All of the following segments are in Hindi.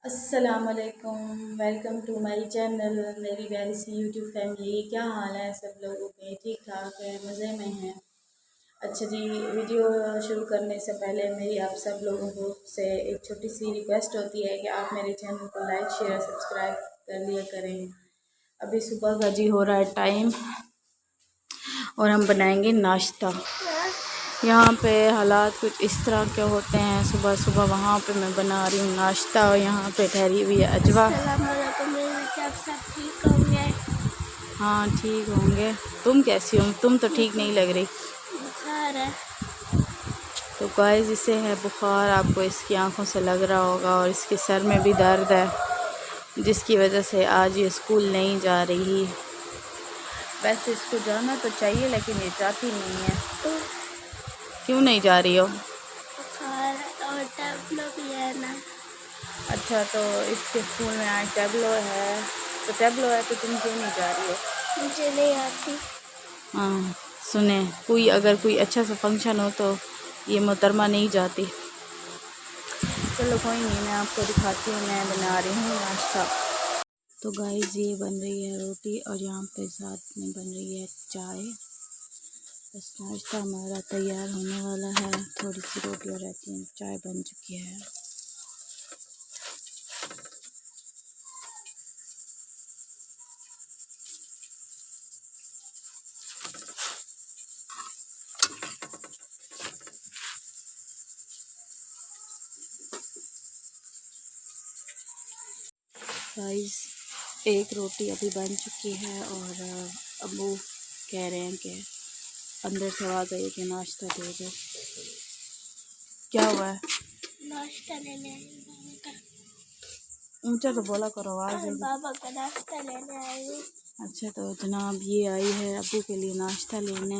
अस्सलामुअलैकुम। वेलकम टू माय चैनल मेरी प्यारी सी यूट्यूब फैमिली। क्या हाल है सब लोगों के? ठीक ठाक है, मज़े में हैं। अच्छा जी, वीडियो शुरू करने से पहले मेरी आप सब लोगों को से एक छोटी सी रिक्वेस्ट होती है कि आप मेरे चैनल को लाइक शेयर सब्सक्राइब कर लिया करें। अभी सुबह का जी हो रहा है टाइम और हम बनाएंगे नाश्ता। यहाँ पे हालात कुछ इस तरह के होते हैं। सुबह सुबह वहाँ पे मैं बना रही हूँ नाश्ता और यहाँ पे ठहरी हुई है अजवा। आप सब ठीक होंगे? हाँ ठीक होंगे। तुम कैसी हो? तुम तो ठीक नहीं लग रही। बुखार है। तो गाइस इसे है बुखार, आपको इसकी आंखों से लग रहा होगा, और इसके सर में भी दर्द है जिसकी वजह से आज ये स्कूल नहीं जा रही। वैसे इसको जाना तो चाहिए लेकिन ये जाती नहीं है। क्यों नहीं जा रही हो? बुखार और टैबलो भी है ना। अच्छा, तो इसके स्कूल में आज टैबलो है, तो टैबलो है तो तुम क्यों नहीं जा रही हो? मुझे नहीं आती। हाँ सुने, अगर कोई अच्छा सा फंक्शन हो तो ये मोहतरमा नहीं जाती। चलो कोई नहीं, मैं आपको दिखाती हूँ मैं बना रही हूँ नाश्ता। तो गाइस ये बन रही है रोटी और यहाँ पे साथ में बन रही है चाय। बस नाश्ता हमारा तैयार होने वाला है। थोड़ी सी रोटी और रहती है, चाय बन चुकी है। गाइस एक रोटी अभी बन चुकी है और अबू कह रहे हैं कि अंदर से आवाज़ आई कि नाश्ता दे दो। क्या हुआ है? नाश्ता लेने आई हूँ बाबा का। ऊंचा तो बोला करो, आवाज़ है। बाबा का नाश्ता लेने आई हूँ। अच्छा, तो जनाब ये आई है अबू के लिए नाश्ता लेने।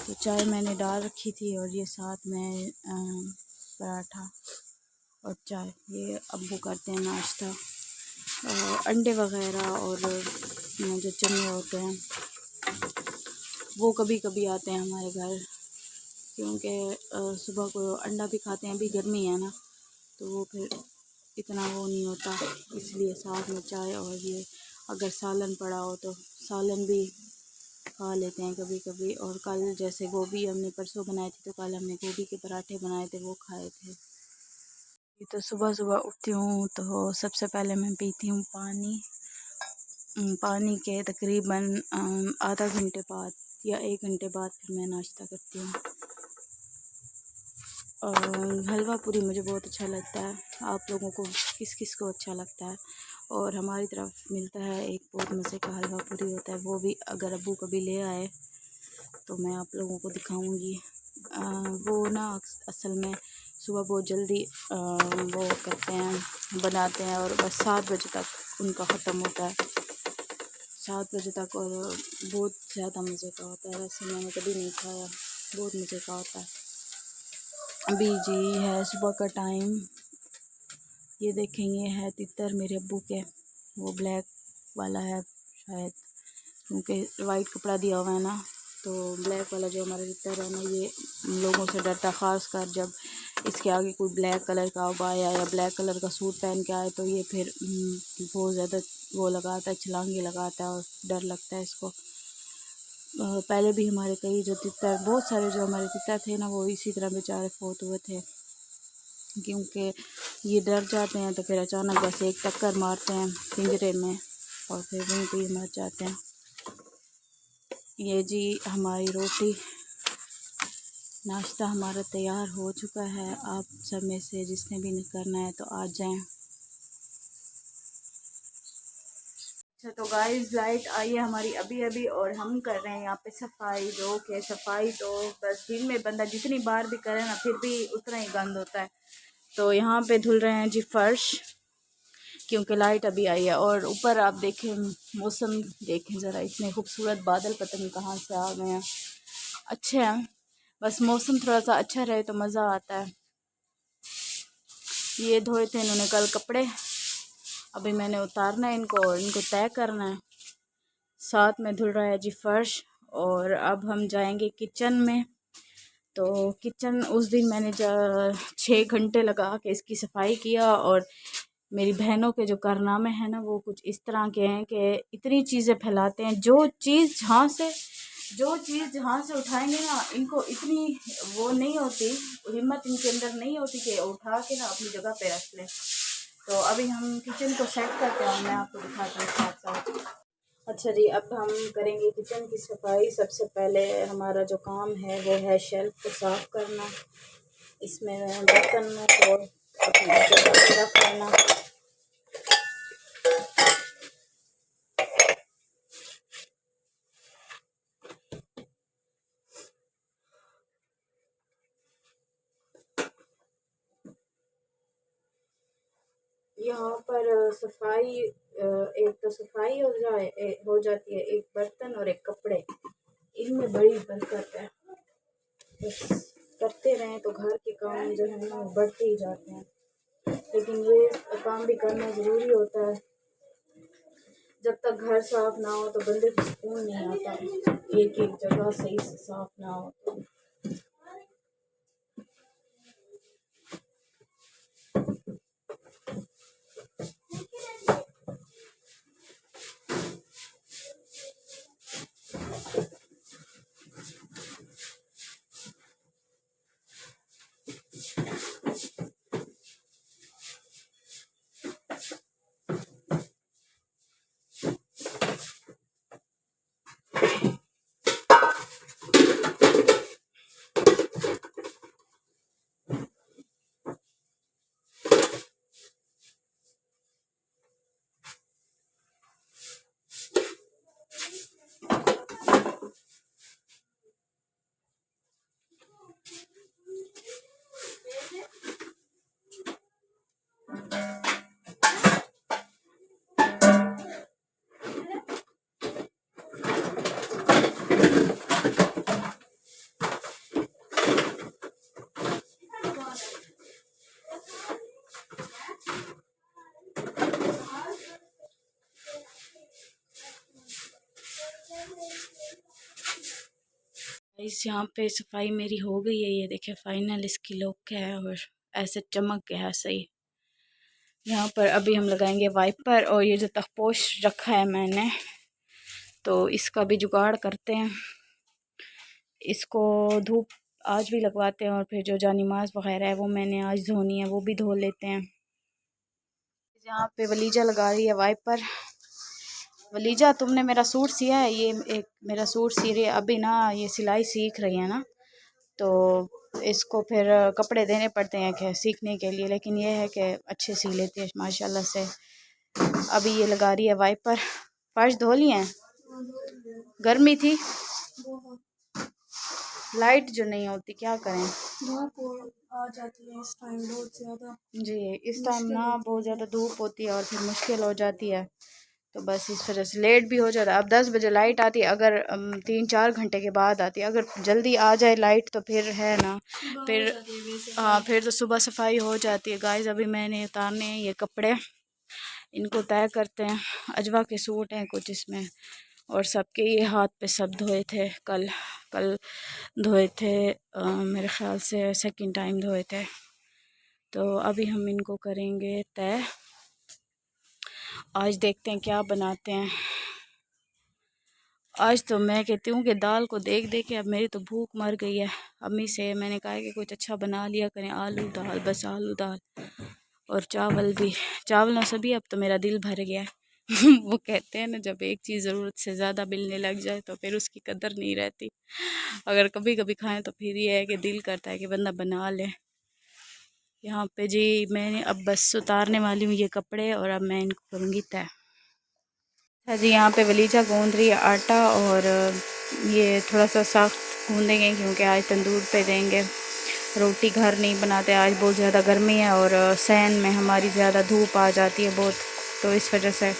तो चाय मैंने डाल रखी थी और ये साथ में पराठा और चाय, ये अब्बू करते हैं नाश्ता। और अंडे वग़ैरह और जो चने होते हैं वो कभी कभी आते हैं हमारे घर, क्योंकि सुबह को अंडा भी खाते हैं। अभी गर्मी है ना तो वो फिर इतना वो नहीं होता, इसलिए साथ में चाय। और ये अगर सालन पड़ा हो तो सालन भी खा लेते हैं कभी कभी। और कल जैसे गोभी हमने परसों बनाई थी, तो कल हमने गोभी के पराठे बनाए थे, वो खाए थे। तो सुबह सुबह उठती हूँ तो सबसे पहले मैं पीती हूँ पानी। पानी के तकरीबन आधा घंटे बाद या 1 घंटे बाद फिर मैं नाश्ता करती हूँ। और हलवा पूरी मुझे बहुत अच्छा लगता है। आप लोगों को किस किस को अच्छा लगता है? और हमारी तरफ मिलता है एक बहुत मज़े का हलवा पूरी होता है, वो भी अगर अब्बू कभी ले आए तो मैं आप लोगों को दिखाऊंगी। वो ना असल में सुबह बहुत जल्दी वो करते हैं, बनाते हैं, और बस 7 बजे तक उनका ख़त्म होता है। 7 बजे तक, और बहुत ज़्यादा मज़े का होता है। वैसे मैंने कभी नहीं खाया, बहुत मज़े का होता है। अभी जी है सुबह का टाइम। ये देखें, ये है तितर मेरे अब्बू के, वो ब्लैक वाला है शायद, क्योंकि वाइट कपड़ा दिया हुआ है ना, तो ब्लैक वाला जो हमारा तितर है ना, ये लोगों से डरता, ख़ास कर जब इसके आगे कोई ब्लैक कलर का आया या ब्लैक कलर का सूट पहन के आए, तो ये फिर बहुत ज़्यादा वो लगाता है, छलांगे लगाता है और डर लगता है इसको। पहले भी हमारे कई जो तितर, बहुत सारे जो हमारे तितर थे ना, वो इसी तरह बेचारे फौत हुए थे, क्योंकि ये डर जाते हैं तो फिर अचानक बस एक टक्कर मारते हैं पिंजरे में और फिर वहीं पे ही मर जाते हैं। ये जी हमारी रोटी, नाश्ता हमारा तैयार हो चुका है। आप सब में से जिसने भी करना है तो आ जाएं। अच्छा, तो गाइस लाइट आई है हमारी अभी अभी और हम कर रहे हैं यहाँ पे सफाई। जो के सफाई तो बस दिन में बंदा जितनी बार भी करे ना फिर भी उतना ही गंद होता है। तो यहाँ पे धुल रहे हैं जी फर्श, क्योंकि लाइट अभी आई है। और ऊपर आप देखें, मौसम देखें ज़रा, इतने खूबसूरत बादल पता नहीं कहाँ से आ गए हैं। अच्छे हैं, बस मौसम थोड़ा सा अच्छा रहे तो मज़ा आता है। ये धोए थे इन्होंने कल कपड़े, अभी मैंने उतारना है इनको और इनको तय करना है। साथ में धुल रहा है जी फर्श। और अब हम जाएंगे किचन में। तो किचन उस दिन मैंने 6 घंटे लगा के इसकी सफाई किया, और मेरी बहनों के जो कारनामे हैं ना वो कुछ इस तरह के हैं कि इतनी चीज़ें फैलाते हैं। जो चीज़ जहाँ से उठाएंगे ना, इनको इतनी वो नहीं होती, हिम्मत इनके अंदर नहीं होती कि उठा के ना अपनी जगह पे रख लें। तो अभी हम किचन को सेट करते हैं और मैं आपको दिखाती हूँ साथ साथ। अच्छा जी, अब हम करेंगे किचन की सफाई। सबसे पहले हमारा जो काम है वो है शेल्फ को साफ़ करना, इसमें बर्तनों को अपनी जगह पे रख लेना। यहाँ पर सफाई, एक तो सफाई हो जाती है, एक बर्तन और एक कपड़े, इनमें बड़ी बरकत है। बस करते रहें तो घर के काम जो है ना वो बढ़ते ही जाते हैं, लेकिन ये काम भी करना ज़रूरी होता है। जब तक घर साफ ना हो तो बंदे को सुकून नहीं आता, एक एक जगह सही से साफ ना हो तो। इस यहाँ पे सफाई मेरी हो गई है, ये देखे फाइनल इसकी लुक है और ऐसे चमक गया है सही। यहाँ पर अभी हम लगाएंगे वाइपर, और ये जो तखपोश रखा है मैंने तो इसका भी जुगाड़ करते हैं। इसको धूप आज भी लगवाते हैं और फिर जो जानिमाज़ वगैरह है वो मैंने आज धोनी है, वो भी धो लेते हैं। यहाँ पे वलीजा लगा रही है वाइपर। वलीजा, तुमने मेरा सूट सिया है, ये एक मेरा सूट सी रही है अभी ना, ये सिलाई सीख रही है ना, तो इसको फिर कपड़े देने पड़ते हैं कि सीखने के लिए, लेकिन ये है कि अच्छे सी लेती है माशाल्लाह से। अभी ये लगा रही है वाइपर। फर्श धो लिए हैं, गर्मी थी, लाइट जो नहीं होती क्या करें, धूप आ जाती है इस टाइम बहुत ज़्यादा जी, इस टाइम ना बहुत ज़्यादा धूप होती है और फिर मुश्किल हो जाती है, तो बस इस वजह से लेट भी हो जाता है। अब 10 बजे लाइट आती है, अगर 3-4 घंटे के बाद आती है, अगर जल्दी आ जाए लाइट तो फिर है ना, फिर हाँ फिर तो सुबह सफाई हो जाती है। गाइस अभी मैंने उतारने हैं ये कपड़े, इनको तय करते हैं। अजवा के सूट हैं कुछ इसमें, और सबके ये हाथ पे सब धोए थे, कल कल धोए थे, मेरे ख़्याल से सेकंड टाइम धोए थे। तो अभी हम इनको करेंगे तय। आज देखते हैं क्या बनाते हैं। आज तो मैं कहती हूँ कि दाल को देख देख के अब मेरी तो भूख मर गई है। अम्मी से मैंने कहा कि कुछ अच्छा बना लिया करें, आलू दाल, बस आलू दाल और चावल भी, चावलों से भी अब तो मेरा दिल भर गया है। वो कहते हैं ना, जब एक चीज़ ज़रूरत से ज़्यादा मिलने लग जाए तो फिर उसकी कदर नहीं रहती। अगर कभी कभी खाएं तो फिर ये है कि दिल करता है कि बंदा बना ले। यहाँ पे जी मैंने अब बस उतारने वाली हूँ ये कपड़े, और अब मैं इनको करूँगी तय। अच्छा जी, यहाँ पे वलीजा गूंद रही है आटा, और ये थोड़ा सा सख्त गूंदेंगे क्योंकि आज तंदूर पे देंगे। रोटी घर नहीं बनाते, आज बहुत ज़्यादा गर्मी है और सहन में हमारी ज़्यादा धूप आ जाती है बहुत, तो इस वजह से।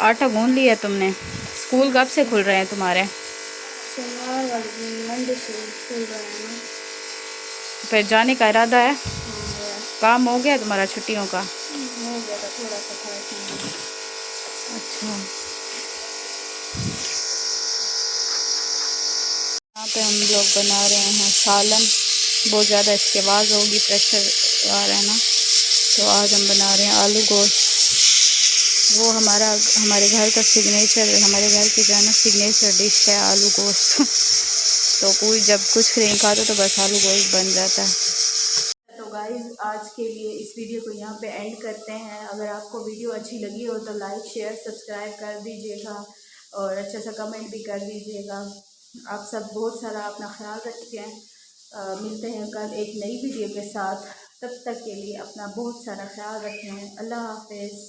आटा गूंद लिया तुमने? स्कूल कब से खुल रहे हैं तुम्हारे? मंडे से खुल रहा है ना। फिर जाने का इरादा है? काम हो गया तुम्हारा छुट्टियों का? हो गया था, थोड़ा सा था इसमें। अच्छा, यहाँ पे हम लोग बना रहे हैं सालन। बहुत ज़्यादा इसकी आवाज़ होगी, प्रेशर आ रहा है ना। तो आज हम बना रहे हैं आलू गोश्त। वो हमारे घर का सिग्नेचर, हमारे घर की जो है ना सिग्नेचर डिश है आलू गोश्त। तो कोई जब कुछ नहीं खाता तो बस आलू गोश्त बन जाता है। तो गाइस आज के लिए इस वीडियो को यहाँ पे एंड करते हैं। अगर आपको वीडियो अच्छी लगी हो तो लाइक शेयर सब्सक्राइब कर दीजिएगा और अच्छा सा कमेंट भी कर दीजिएगा। आप सब बहुत सारा अपना ख्याल रखें। मिलते हैं कल एक नई वीडियो के साथ। तब तक के लिए अपना बहुत सारा ख्याल रखें। अल्लाह हाफ़िज़।